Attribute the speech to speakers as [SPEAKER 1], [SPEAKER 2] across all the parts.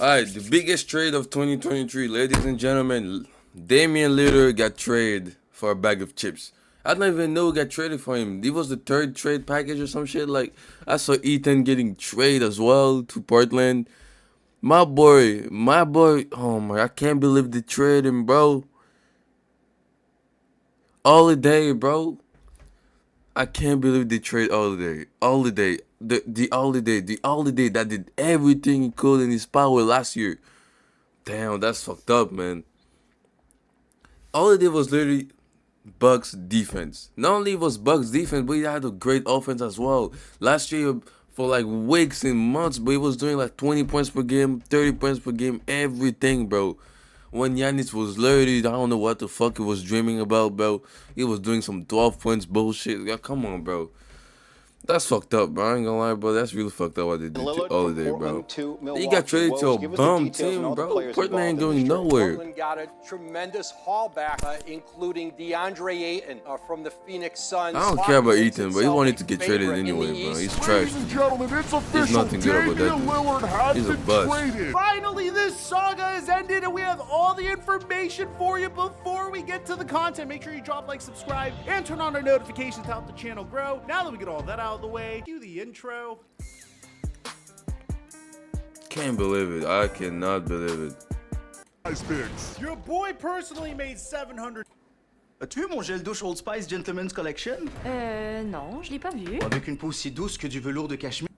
[SPEAKER 1] All right, the biggest trade of 2023, ladies and gentlemen. Damian Lillard got traded for a bag of chips. I don't even know who got traded for him. It was the third trade package or some shit. Like I saw Ethan getting traded as well to Portland. My boy. Oh my! I can't believe they traded him, bro. Holiday, bro. I can't believe they trade Holiday. Holiday. The holiday that did everything he could in his power last year. Damn, that's fucked up, man. All it did was literally Bucks defense. Not only was Bucks defense, but he had a great offense as well. Last year, for like weeks and months, but he was doing like 20 points per game, 30 points per game, everything, bro. When Giannis was literally, I don't know what the fuck he was dreaming about, bro. He was doing some 12 points bullshit. Yeah, come on, bro. That's fucked up, bro. I ain't gonna lie, bro. That's really fucked up what they did to
[SPEAKER 2] Lillard from
[SPEAKER 1] Holiday, bro.
[SPEAKER 2] Portland to
[SPEAKER 1] He got
[SPEAKER 2] Milwaukee.
[SPEAKER 1] traded to a
[SPEAKER 2] Woj, give us the
[SPEAKER 1] bum
[SPEAKER 2] details and
[SPEAKER 1] team,
[SPEAKER 2] all the
[SPEAKER 1] bro.
[SPEAKER 2] players
[SPEAKER 1] Portland ain't
[SPEAKER 2] involved in
[SPEAKER 1] going
[SPEAKER 2] this trade.
[SPEAKER 1] nowhere.
[SPEAKER 3] Portland got a tremendous haul back, including DeAndre Ayton from the Phoenix Suns.
[SPEAKER 1] I don't care about Ethan, but he wanted to get traded anyway, bro. He's trash.
[SPEAKER 4] Ladies and gentlemen, it's official.
[SPEAKER 1] nothing good about that
[SPEAKER 4] Damian
[SPEAKER 1] dude.
[SPEAKER 4] Lillard has
[SPEAKER 1] He's a
[SPEAKER 4] been
[SPEAKER 1] bust.
[SPEAKER 4] traded.
[SPEAKER 5] Finally, this saga has ended and we have all the information for you. Before we get to the content, make sure you drop, like, subscribe, and turn on our notifications to help the channel grow. Now that we get all that out of the way, cue the intro.
[SPEAKER 1] Can't believe it. I cannot believe it.
[SPEAKER 4] Ice picks.
[SPEAKER 5] Your boy personally made 700.
[SPEAKER 6] As-tu vu mon gel douche Old Spice Gentleman's Collection?
[SPEAKER 7] Non, je l'ai pas vu.
[SPEAKER 6] Avec une peau aussi douce que du velours de cachemire.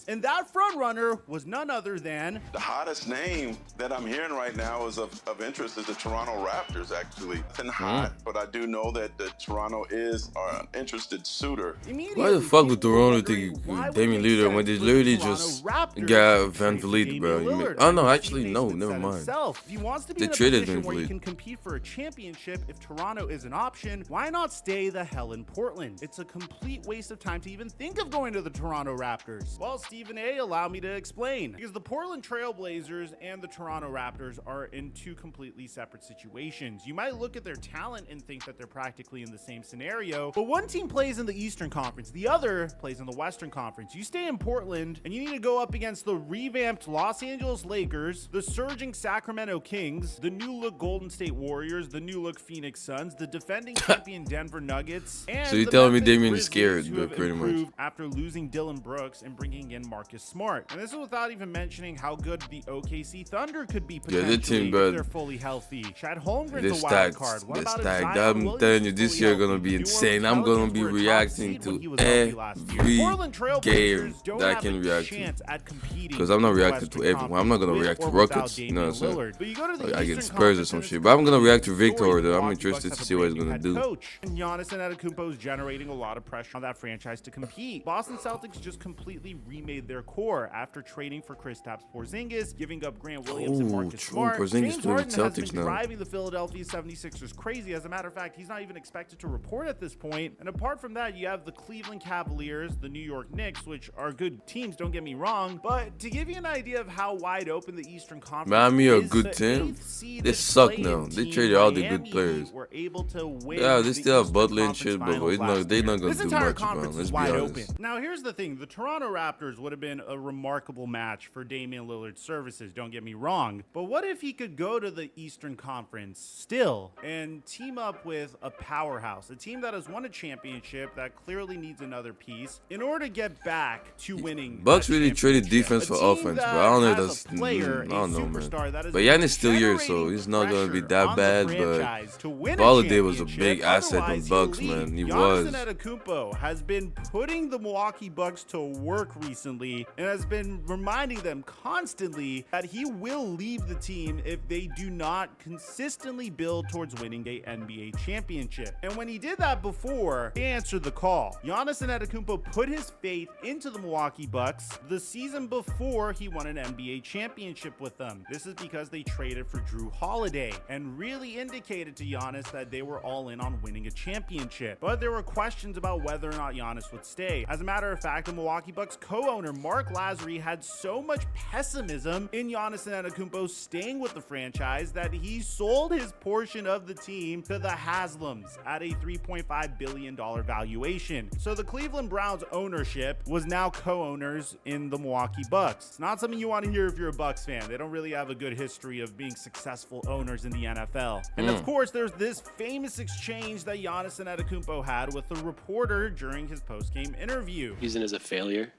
[SPEAKER 5] And that front runner was none other than
[SPEAKER 8] The hottest name that I'm hearing right now is of interest is the Toronto Raptors, actually. Nothing hot, but I do know that the Toronto is an interested suitor.
[SPEAKER 1] Why the fuck would Toronto take Damian Lillard when they literally just got Van Vliet, bro? Oh no, actually no, never mind.
[SPEAKER 5] If he wants to be
[SPEAKER 1] They
[SPEAKER 5] in a
[SPEAKER 1] traded
[SPEAKER 5] position
[SPEAKER 1] Van
[SPEAKER 5] where he
[SPEAKER 1] Vliet.
[SPEAKER 5] can compete for a championship, if Toronto is an option, why not stay the hell in Portland? It's a complete waste of time to even think of going to the Toronto Raptors. Well, Stephen A, allow me to explain. Because the Portland Trail Blazers and the Toronto Raptors are in two completely separate situations. You might look at their talent and think that they're practically in the same scenario, but one team plays in the Eastern Conference, the other plays in the Western Conference. You stay in Portland and you need to go up against the revamped Los Angeles Lakers, the surging Sacramento Kings, the new look Golden State Warriors, the new look Phoenix Suns, the defending champion Denver Nuggets, and
[SPEAKER 1] So you're
[SPEAKER 5] the
[SPEAKER 1] telling me
[SPEAKER 5] Memphis
[SPEAKER 1] Damian is
[SPEAKER 5] Grizzlies,
[SPEAKER 1] scared,
[SPEAKER 5] who
[SPEAKER 1] but
[SPEAKER 5] have
[SPEAKER 1] pretty much.
[SPEAKER 5] improved after losing Dylan Brooks and bringing in Marcus Smart. And this is without even mentioning how good the OKC Thunder could be
[SPEAKER 1] Yeah,
[SPEAKER 5] potentially
[SPEAKER 1] their team,
[SPEAKER 5] if
[SPEAKER 1] bro.
[SPEAKER 5] they're fully healthy. Chad Holmgren's
[SPEAKER 1] They're
[SPEAKER 5] a wild
[SPEAKER 1] stacked.
[SPEAKER 5] card. What
[SPEAKER 1] They're
[SPEAKER 5] about a
[SPEAKER 1] stacked.
[SPEAKER 5] Zion
[SPEAKER 1] I'm
[SPEAKER 5] Williamson
[SPEAKER 1] telling you, this
[SPEAKER 5] fully
[SPEAKER 1] year
[SPEAKER 5] healthy?
[SPEAKER 1] gonna be
[SPEAKER 5] The New
[SPEAKER 1] insane.
[SPEAKER 5] Orleans
[SPEAKER 1] I'm gonna
[SPEAKER 5] Pelicans
[SPEAKER 1] be
[SPEAKER 5] were a top
[SPEAKER 1] reacting
[SPEAKER 5] seed when he
[SPEAKER 1] to
[SPEAKER 5] was healthy last year.
[SPEAKER 1] every
[SPEAKER 5] Portland Trail
[SPEAKER 1] game
[SPEAKER 5] Blazers don't
[SPEAKER 1] that I
[SPEAKER 5] have
[SPEAKER 1] can
[SPEAKER 5] a
[SPEAKER 1] react to.
[SPEAKER 5] chance at competing
[SPEAKER 1] Because I'm not
[SPEAKER 5] with the
[SPEAKER 1] reacting to
[SPEAKER 5] Western
[SPEAKER 1] everyone. I'm not gonna
[SPEAKER 5] Conference
[SPEAKER 1] react to
[SPEAKER 5] with or without
[SPEAKER 1] Rockets. You know what I'm
[SPEAKER 5] Damian
[SPEAKER 1] saying?
[SPEAKER 5] Lillard. But you go to the
[SPEAKER 1] Like against
[SPEAKER 5] Eastern
[SPEAKER 1] Spurs or
[SPEAKER 5] Conference
[SPEAKER 1] some
[SPEAKER 5] and it's
[SPEAKER 1] shit. But I'm gonna react to
[SPEAKER 5] completely
[SPEAKER 1] Victor,
[SPEAKER 5] story.
[SPEAKER 1] though. I'm
[SPEAKER 5] Milwaukee
[SPEAKER 1] interested
[SPEAKER 5] Bucks
[SPEAKER 1] to
[SPEAKER 5] have
[SPEAKER 1] see
[SPEAKER 5] a
[SPEAKER 1] what he's
[SPEAKER 5] brand new
[SPEAKER 1] gonna
[SPEAKER 5] head
[SPEAKER 1] do.
[SPEAKER 5] coach. And Giannis Antetokounmpo is generating a lot of pressure on that franchise to compete. Boston Celtics just completely remade their core after trading for Kristaps Porzingis, giving up Grant Williams and
[SPEAKER 1] Oh,
[SPEAKER 5] Marcus
[SPEAKER 1] true.
[SPEAKER 5] Smart.
[SPEAKER 1] Porzingis
[SPEAKER 5] James
[SPEAKER 1] playing
[SPEAKER 5] Harden
[SPEAKER 1] with
[SPEAKER 5] has
[SPEAKER 1] Celtics
[SPEAKER 5] been
[SPEAKER 1] now.
[SPEAKER 5] driving the Philadelphia 76ers crazy. As a matter of fact, he's not even expected to report at this point. And apart from that, you have the Cleveland Cavaliers, the New York Knicks, which are good teams, don't get me wrong. But to give you an idea of how wide open the Eastern Conference
[SPEAKER 1] Miami a
[SPEAKER 5] is,
[SPEAKER 1] good
[SPEAKER 5] the
[SPEAKER 1] team.
[SPEAKER 5] 8th seeded
[SPEAKER 1] They suck
[SPEAKER 5] play-in
[SPEAKER 1] now. They
[SPEAKER 5] team,
[SPEAKER 1] traded all the
[SPEAKER 5] Miami
[SPEAKER 1] good players.
[SPEAKER 5] Heat, were able to win
[SPEAKER 1] Yeah, they
[SPEAKER 5] the
[SPEAKER 1] still have
[SPEAKER 5] Eastern
[SPEAKER 1] Butler and
[SPEAKER 5] Conference
[SPEAKER 1] shit, but
[SPEAKER 5] Finals
[SPEAKER 1] they're
[SPEAKER 5] last
[SPEAKER 1] not
[SPEAKER 5] year.
[SPEAKER 1] gonna
[SPEAKER 5] This
[SPEAKER 1] do
[SPEAKER 5] entire
[SPEAKER 1] much, bro.
[SPEAKER 5] conference
[SPEAKER 1] Let's
[SPEAKER 5] is
[SPEAKER 1] be
[SPEAKER 5] wide
[SPEAKER 1] honest.
[SPEAKER 5] open. Now, here's the thing. The Toronto Raptors would have been a remarkable match for Damian Lillard's services, don't get me wrong. But what if he could go to the Eastern Conference still and team up with a powerhouse, a team that has won a championship that clearly needs another piece in order to get back to winning?
[SPEAKER 1] Bucks
[SPEAKER 5] that
[SPEAKER 1] really traded
[SPEAKER 5] championship?
[SPEAKER 1] defense
[SPEAKER 5] A
[SPEAKER 1] for
[SPEAKER 5] team
[SPEAKER 1] offense,
[SPEAKER 5] that
[SPEAKER 1] bro. I don't know if
[SPEAKER 5] has
[SPEAKER 1] that's.
[SPEAKER 5] a player,
[SPEAKER 1] I don't
[SPEAKER 5] a
[SPEAKER 1] know, man.
[SPEAKER 5] superstar that has
[SPEAKER 1] But
[SPEAKER 5] been
[SPEAKER 1] Giannis still here, so
[SPEAKER 5] generating
[SPEAKER 1] he's not gonna be
[SPEAKER 5] pressure
[SPEAKER 1] that
[SPEAKER 5] on the
[SPEAKER 1] bad. But
[SPEAKER 5] franchise to win a
[SPEAKER 1] Holiday was a
[SPEAKER 5] championship.
[SPEAKER 1] big asset on
[SPEAKER 5] Otherwise,
[SPEAKER 1] Bucks,
[SPEAKER 5] he'll leave.
[SPEAKER 1] man. He
[SPEAKER 5] Giannis
[SPEAKER 1] was.
[SPEAKER 5] Antetokounmpo has been putting the Milwaukee Bucks to work recently and has been reminding them constantly that he will leave the team if they do not consistently build towards winning a NBA championship. And when he did that before, he answered the call. Giannis Antetokounmpo put his faith into the Milwaukee Bucks the season before he won an NBA championship with them. This is because they traded for Drew Holiday and really indicated to Giannis that they were all in on winning a championship. But there were questions about whether or not Giannis would stay. As a matter of fact, the Milwaukee Bucks coach co-owner Mark Lazary had so much pessimism in Giannis Antetokounmpo staying with the franchise that he sold his portion of the team to the Haslams at a $3.5 billion valuation. So the Cleveland Browns ownership was now co-owners in the Milwaukee Bucks. It's not something you want to hear if you're a Bucks fan. They don't really have a good history of being successful owners in the NFL. And of course, there's this famous exchange that Giannis Antetokounmpo had with a reporter during his post-game interview.
[SPEAKER 2] Using as a failure.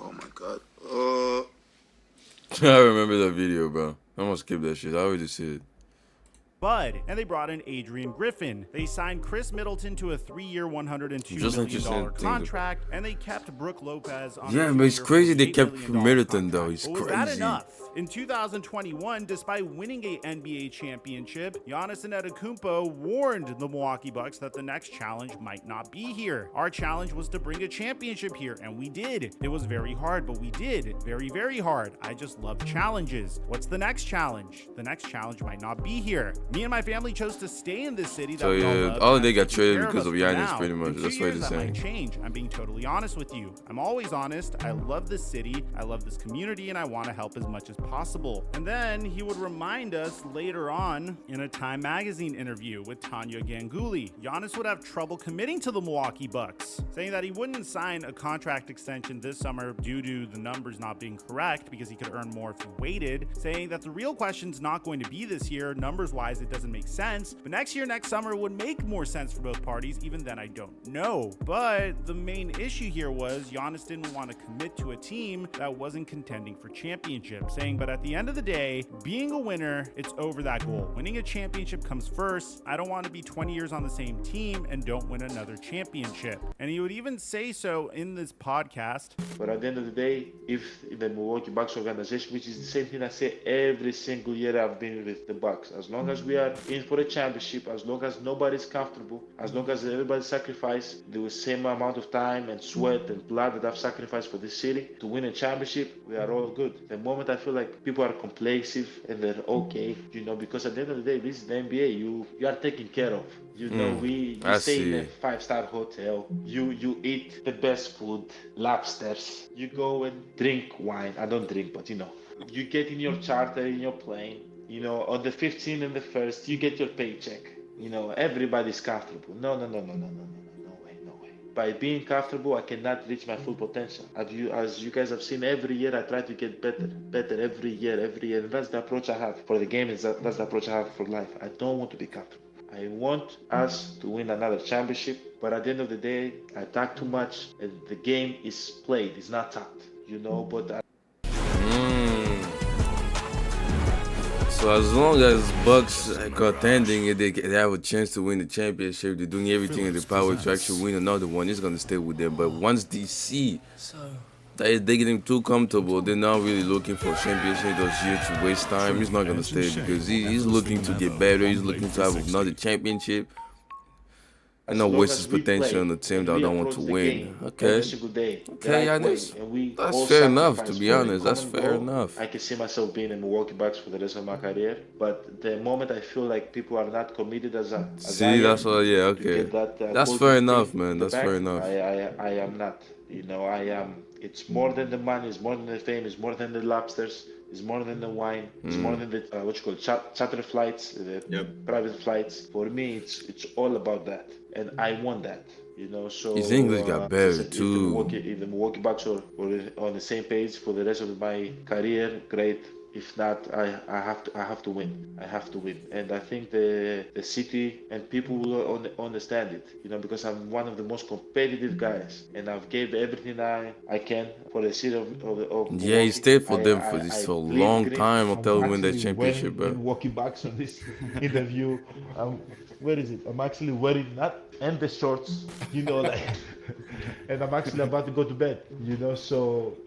[SPEAKER 9] Oh my God.
[SPEAKER 1] I remember that video, bro. I'm gonna skip that shit. I already see it.
[SPEAKER 5] Bud, and they brought in Adrian Griffin. They signed Chris Middleton to a 3-year, $102 million contract, and they kept Brook Lopez on
[SPEAKER 1] Yeah,
[SPEAKER 5] a
[SPEAKER 1] but it's
[SPEAKER 5] 3-year,
[SPEAKER 1] crazy they
[SPEAKER 5] $48
[SPEAKER 1] kept
[SPEAKER 5] million
[SPEAKER 1] Middleton,
[SPEAKER 5] contract.
[SPEAKER 1] though. He's
[SPEAKER 5] But was that
[SPEAKER 1] crazy.
[SPEAKER 5] enough? In 2021, despite winning a NBA championship, Giannis Antetokounmpo warned the Milwaukee Bucks that the next challenge might not be here. Our challenge was to bring a championship here, and we did. It was very hard, but we did. Very, very hard. I just love challenges. What's the next challenge? The next challenge might not be here. Me and my family chose to stay in this city that
[SPEAKER 1] So
[SPEAKER 5] we all
[SPEAKER 1] yeah,
[SPEAKER 5] love,
[SPEAKER 1] all
[SPEAKER 5] and
[SPEAKER 1] they
[SPEAKER 5] I'm
[SPEAKER 1] got
[SPEAKER 5] taking
[SPEAKER 1] traded
[SPEAKER 5] care of
[SPEAKER 1] because
[SPEAKER 5] us
[SPEAKER 1] of
[SPEAKER 5] for
[SPEAKER 1] Giannis,
[SPEAKER 5] now.
[SPEAKER 1] pretty much.
[SPEAKER 5] In 2
[SPEAKER 1] That's what
[SPEAKER 5] years,
[SPEAKER 1] they're
[SPEAKER 5] that might
[SPEAKER 1] saying.
[SPEAKER 5] change. I'm being totally honest with you. I'm always honest. I love this city. I love this community, and I want to help as much as possible. And then he would remind us later on in a Time Magazine interview with Tanya Ganguly, Giannis would have trouble committing to the Milwaukee Bucks, saying that he wouldn't sign a contract extension this summer due to the numbers not being correct because he could earn more if he waited, saying that the real question's not going to be this year. Numbers-wise, it doesn't make sense, but next year, next summer would make more sense for both parties. Even then, I don't know. But the main issue here was Giannis didn't want to commit to a team that wasn't contending for championship, saying, but at the end of the day, being a winner, it's over that goal. Winning a championship comes first. I don't want to be 20 years on the same team and don't win another championship. And he would even say so in this podcast.
[SPEAKER 10] But at the end of the day, if the Milwaukee Bucks organization, which is the same thing I say every single year I've been with the Bucks, as long as we are in for a championship, as long as nobody's comfortable, as long as everybody sacrifices the same amount of time and sweat and blood that I've sacrificed for this city to win a championship, we are all good. The moment I feel like people are complacent and they're okay, because at the end of the day, this is the NBA. You are taken care of. You stay in a 5-star hotel. You eat the best food, lobsters. You go and drink wine. I don't drink, but you get in your charter, in your plane. On the 15th and the 1st, you get your paycheck. Everybody's comfortable. No way. By being comfortable, I cannot reach my full potential. As you guys have seen, every year I try to get better every year. And that's the approach I have for the game. That's the approach I have for life. I don't want to be comfortable. I want us to win another championship, but at the end of the day, I talk too much, and the game is played. It's not talked, but
[SPEAKER 1] So as long as Bucks are contending and they have a chance to win the championship, they're doing everything in their power to actually win another one, it's gonna stay with them. But once they see that they're getting too comfortable, they're not really looking for a championship those years to waste time. He's not gonna stay because he's looking to get better. He's looking to have another championship. And not waste his potential on the team that don't want to win. Okay, Giannis. That's fair enough, to be honest. That's fair enough.
[SPEAKER 10] I can see myself being in Milwaukee Bucks for the rest of my career. But the moment I feel like people are not committed as
[SPEAKER 1] that's what. Yeah, okay. That's fair enough, man. That's fair enough.
[SPEAKER 10] I am not. I am. It's more than the money. It's more than the fame. It's more than the lobsters. It's more than the wine. It's more than the charter flights, the private flights. For me, it's all about that, and I want that. So
[SPEAKER 1] his English got better too.
[SPEAKER 10] If the Milwaukee Bucks are on the same page for the rest of my career, great. If not, I have to win. I have to win, and I think the city and people will understand it. Because I'm one of the most competitive guys, and I've gave everything I can for the city of
[SPEAKER 1] yeah, he stayed for them for a long time until we win that championship, bro.
[SPEAKER 10] Milwaukee Bucks on this interview. Where is it? I'm actually wearing and the shorts, and I'm actually about to go to bed. So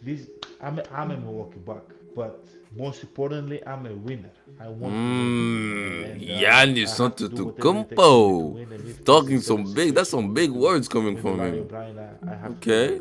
[SPEAKER 10] this. I'm a Milwaukee Buck, but most importantly, I'm a winner. I want to win.
[SPEAKER 1] Giannis Antetokounmpo talking some big. That's some big words coming from him. Okay,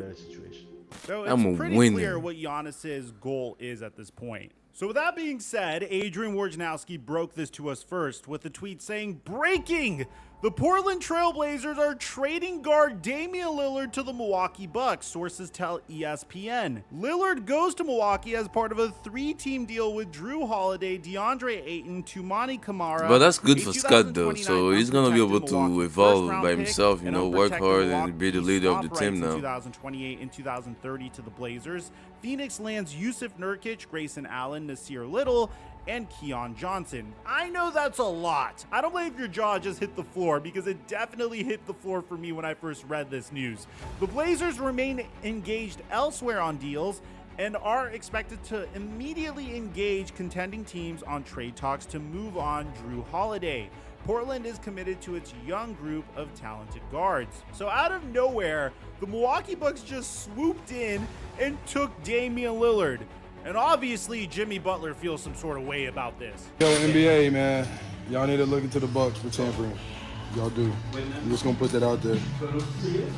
[SPEAKER 5] so it's pretty clear what Giannis's goal is at this point. So with that being said, Adrian Wojnarowski broke this to us first with a tweet saying, "Breaking! The Portland Trailblazers are trading guard Damian Lillard to the Milwaukee Bucks, sources tell ESPN. Lillard goes to Milwaukee as part of a 3-team deal with Drew Holiday, DeAndre Ayton, Toumani Camara.
[SPEAKER 1] But that's good
[SPEAKER 5] a
[SPEAKER 1] for Scott though,
[SPEAKER 5] 2029
[SPEAKER 1] so he's gonna be able
[SPEAKER 5] unprotected
[SPEAKER 1] to
[SPEAKER 5] Milwaukee
[SPEAKER 1] evolve
[SPEAKER 5] first-round
[SPEAKER 1] by
[SPEAKER 5] pick,
[SPEAKER 1] himself, you
[SPEAKER 5] and
[SPEAKER 1] know, work
[SPEAKER 5] unprotected
[SPEAKER 1] hard and
[SPEAKER 5] Milwaukee
[SPEAKER 1] be the leader of the
[SPEAKER 5] swap
[SPEAKER 1] team
[SPEAKER 5] rights in
[SPEAKER 1] now.
[SPEAKER 5] 2028 and 2030 to the Blazers. Phoenix lands Yusuf Nurkic, Grayson Allen, Nasir Little, and Keon Johnson. I know that's a lot. I don't believe your jaw just hit the floor, because it definitely hit the floor for me when I first read this news. The Blazers remain engaged elsewhere on deals and are expected to immediately engage contending teams on trade talks to move on Drew Holiday. Portland is committed to its young group of talented guards. So out of nowhere, the Milwaukee Bucks just swooped in and took Damian Lillard. And obviously, Jimmy Butler feels some sort of way about this.
[SPEAKER 2] Yo, NBA, man, y'all need to look into the Bucks for tampering. Y'all do. I'm just gonna put that out there.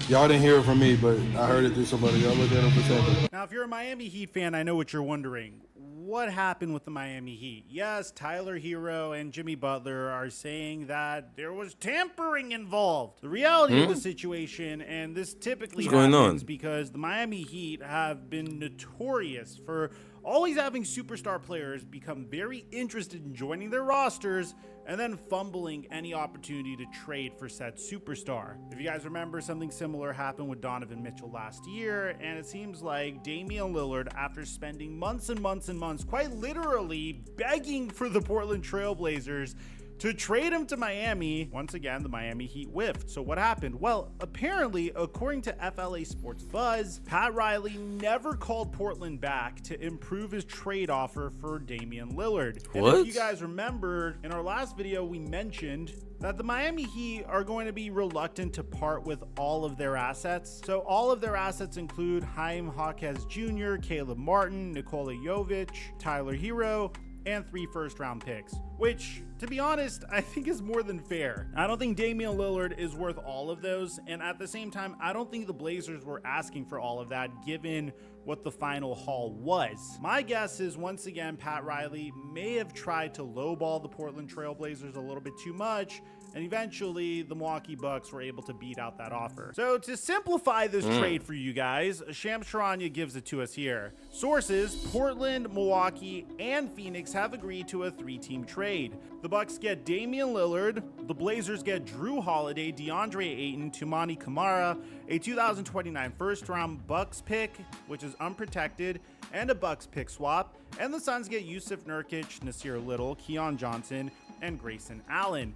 [SPEAKER 2] Y'all didn't hear it from me, but I heard it through somebody. Y'all look at them for tampering.
[SPEAKER 5] Now, if you're a Miami Heat fan, I know what you're wondering. What happened with the Miami Heat? Yes, Tyler Hero and Jimmy Butler are saying that there was tampering involved. The reality of the situation, and this typically
[SPEAKER 1] What's going
[SPEAKER 5] happens
[SPEAKER 1] on?
[SPEAKER 5] because the Miami Heat have been notorious for always having superstar players become very interested in joining their rosters and then fumbling any opportunity to trade for said superstar. If you guys remember, something similar happened with Donovan Mitchell last year, and it seems like Damian Lillard, after spending months and months and months, quite literally begging for the Portland Trailblazers to trade him to Miami, once again, the Miami Heat whiffed. So what happened? Well, apparently, according to FLA Sports Buzz, Pat Riley never called Portland back to improve his trade offer for Damian Lillard. And
[SPEAKER 1] What?
[SPEAKER 5] if you guys remember, in our last video, we mentioned that the Miami Heat are going to be reluctant to part with all of their assets. So all of their assets include Chaim Hawkes Jr., Caleb Martin, Nikola Jovic, Tyler Hero, and 3 first-round picks, which, to be honest, I think is more than fair. I don't think Damian Lillard is worth all of those, and at the same time, I don't think the Blazers were asking for all of that given what the final haul was. My guess is, once again, Pat Riley may have tried to lowball the Portland Trailblazers a little bit too much, and eventually the Milwaukee Bucks were able to beat out that offer. So to simplify this trade for you guys, Shams Charania gives it to us here. Sources: Portland, Milwaukee, and Phoenix have agreed to a 3-team trade. The Bucks get Damian Lillard, the Blazers get Drew Holiday, DeAndre Ayton, Toumani Camara, a 2029 first-round Bucks pick, which is unprotected, and a Bucks pick swap, and the Suns get Yusuf Nurkic, Nasir Little, Keon Johnson, and Grayson Allen.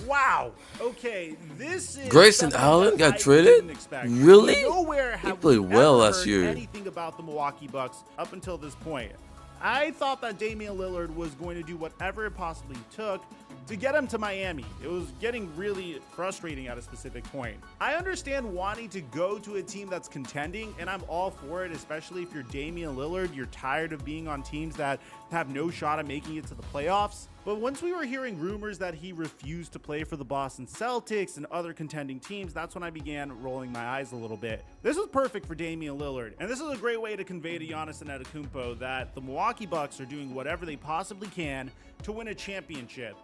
[SPEAKER 5] Wow. Okay, this is
[SPEAKER 1] Grayson
[SPEAKER 5] something
[SPEAKER 1] Allen
[SPEAKER 5] that
[SPEAKER 1] got
[SPEAKER 5] I
[SPEAKER 1] traded?
[SPEAKER 5] didn't expect.
[SPEAKER 1] Really?
[SPEAKER 5] Nowhere have
[SPEAKER 1] played
[SPEAKER 5] we
[SPEAKER 1] well
[SPEAKER 5] ever
[SPEAKER 1] last
[SPEAKER 5] heard
[SPEAKER 1] year.
[SPEAKER 5] anything about the Milwaukee Bucks up until this point. I thought that Damian Lillard was going to do whatever it possibly took to get him to Miami. It was getting really frustrating at a specific point. I understand wanting to go to a team that's contending, and I'm all for it, especially if you're Damian Lillard. You're tired of being on teams that have no shot at making it to the playoffs. But once we were hearing rumors that he refused to play for the Boston Celtics and other contending teams, that's when I began rolling my eyes a little bit. This was perfect for Damian Lillard, and this is a great way to convey to Giannis Antetokounmpo that the Milwaukee Bucks are doing whatever they possibly can to win a championship.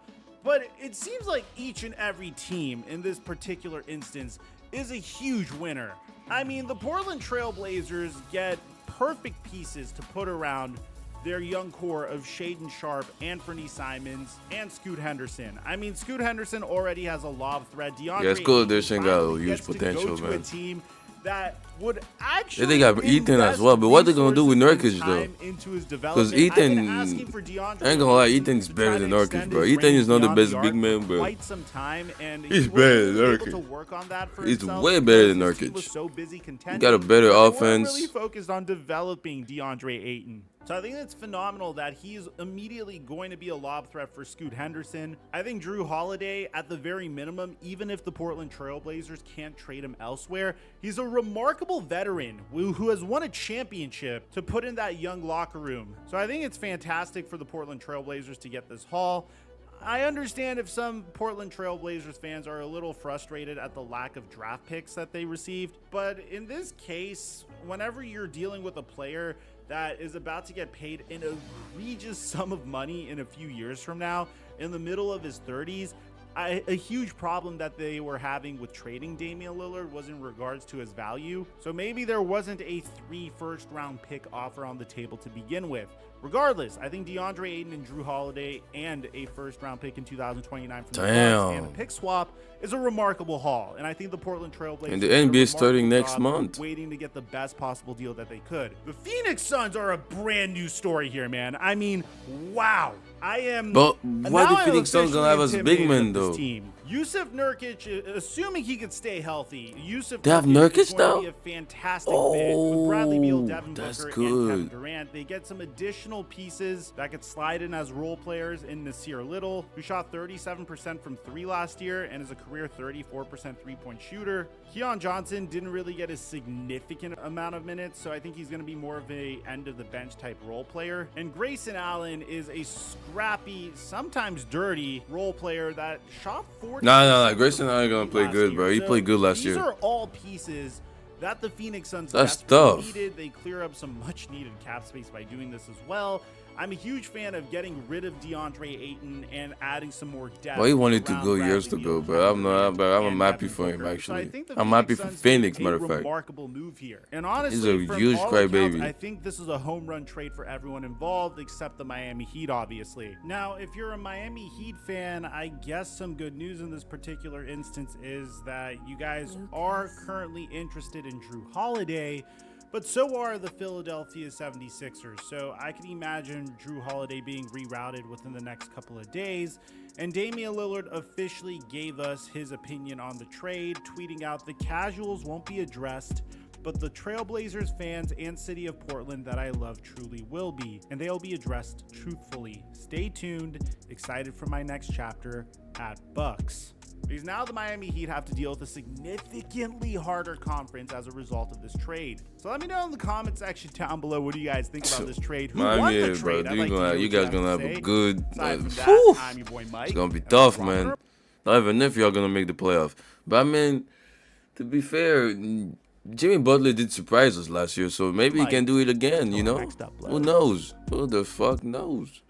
[SPEAKER 5] But it seems like each and every team in this particular instance is a huge winner. I mean, the Portland Trailblazers get perfect pieces to put around their young core of Shaedon Sharpe, Anthony Simons, and Scoot Henderson. I mean, Scoot Henderson already has a lob threat. DeAndre
[SPEAKER 1] Yeah, Scoot Henderson
[SPEAKER 5] Ayton
[SPEAKER 1] got a
[SPEAKER 5] finally
[SPEAKER 1] huge
[SPEAKER 5] gets to
[SPEAKER 1] potential,
[SPEAKER 5] go to
[SPEAKER 1] man.
[SPEAKER 5] a team that would actually
[SPEAKER 1] they got Ethan as well, but what they gonna do with
[SPEAKER 5] invest
[SPEAKER 1] Nurkic, though?
[SPEAKER 5] time into his development.
[SPEAKER 1] Because
[SPEAKER 5] I've been
[SPEAKER 1] Ethan,
[SPEAKER 5] asking for DeAndre
[SPEAKER 1] I ain't gonna lie,
[SPEAKER 5] Ayton
[SPEAKER 1] Ethan's
[SPEAKER 5] to
[SPEAKER 1] better
[SPEAKER 5] try
[SPEAKER 1] than
[SPEAKER 5] to
[SPEAKER 1] Nurkic,
[SPEAKER 5] extend
[SPEAKER 1] bro.
[SPEAKER 5] his
[SPEAKER 1] Ethan
[SPEAKER 5] range
[SPEAKER 1] is not the
[SPEAKER 5] beyond
[SPEAKER 1] best
[SPEAKER 5] the
[SPEAKER 1] big
[SPEAKER 5] arc
[SPEAKER 1] man,
[SPEAKER 5] for
[SPEAKER 1] bro.
[SPEAKER 5] quite some time, and
[SPEAKER 1] He's
[SPEAKER 5] he wasn't
[SPEAKER 1] better than
[SPEAKER 5] really able
[SPEAKER 1] Nurkic.
[SPEAKER 5] to work on that for
[SPEAKER 1] He's
[SPEAKER 5] himself
[SPEAKER 1] way better than
[SPEAKER 5] because his team
[SPEAKER 1] Nurkic.
[SPEAKER 5] was so busy contending.
[SPEAKER 1] got a better
[SPEAKER 5] that they weren't
[SPEAKER 1] offense.
[SPEAKER 5] really focused on developing DeAndre Ayton. So I think it's phenomenal that he's immediately going to be a lob threat for Scoot Henderson. I think Drew Holiday, at the very minimum, even if the Portland Trailblazers can't trade him elsewhere, he's a remarkable veteran who has won a championship to put in that young locker room. So I think it's fantastic for the Portland Trailblazers to get this haul. I understand if some Portland Trailblazers fans are a little frustrated at the lack of draft picks that they received, but in this case, whenever you're dealing with a player that is about to get paid an egregious sum of money in a few years from now, in the middle of his 30s, A huge problem that they were having with trading Damian Lillard was in regards to his value. So maybe there wasn't a 3 first-round pick offer on the table to begin with. Regardless, I think DeAndre Ayton and Drew Holiday and a first-round pick in 2029 from the Bucks and a pick swap is a remarkable haul. And I think the Portland Trailblazers
[SPEAKER 1] and the NBA starting next month,
[SPEAKER 5] waiting to get the best possible deal that they could. The Phoenix Suns are a brand new story here, man. I mean, wow. I am.
[SPEAKER 1] But why the Phoenix Suns gonna have us big men though?
[SPEAKER 5] Jusuf Nurkic, assuming he could stay healthy,
[SPEAKER 1] they have Nurkic
[SPEAKER 5] now? Be a fantastic fit with Bradley Beal, Devin Booker, and Kevin Durant. They get some additional pieces that could slide in as role players in Nasir Little, who shot 37% from 3 last year and is a career 34% three-point shooter. Keon Johnson didn't really get a significant amount of minutes, so I think he's going to be more of a end-of-the-bench type role player. And Grayson Allen is a scrappy, sometimes dirty role player that shot 40.
[SPEAKER 1] No. Grayson Allen gonna play good, bro. He played good last year.
[SPEAKER 5] These are all pieces that the Phoenix Suns needed. They clear up some much-needed cap space by doing this as well. I'm a huge fan of getting rid of DeAndre Ayton and adding some more depth.
[SPEAKER 1] Well, he wanted to go years ago, but I'm happy for him actually. I'm happy for Phoenix, matter of fact.
[SPEAKER 5] Remarkable move here, and honestly,
[SPEAKER 1] he's a huge crybaby.
[SPEAKER 5] I think this is a home run trade for everyone involved, except the Miami Heat, obviously. Now, if you're a Miami Heat fan, I guess some good news in this particular instance is that you guys are currently interested in Drew Holiday. But so are the Philadelphia 76ers, so I can imagine Drew Holiday being rerouted within the next couple of days. And Damian Lillard officially gave us his opinion on the trade, tweeting out, "The casuals won't be addressed, but the Trailblazers fans and city of Portland that I love truly will be, and they'll be addressed truthfully. Stay tuned, excited for my next chapter at Bucks." Because now the Miami Heat have to deal with a significantly harder conference as a result of this trade. So let me know in the comment section down below, what do you guys think about this trade? Who won the trade?
[SPEAKER 1] Bro, you guys gonna have a good.
[SPEAKER 5] I'm your boy Mike.
[SPEAKER 1] It's gonna be tough, man. Not even if y'all gonna make the playoff. But I mean, to be fair, Jimmy Butler did surprise us last year, so maybe he can do it again. You know, who knows? Who the fuck knows?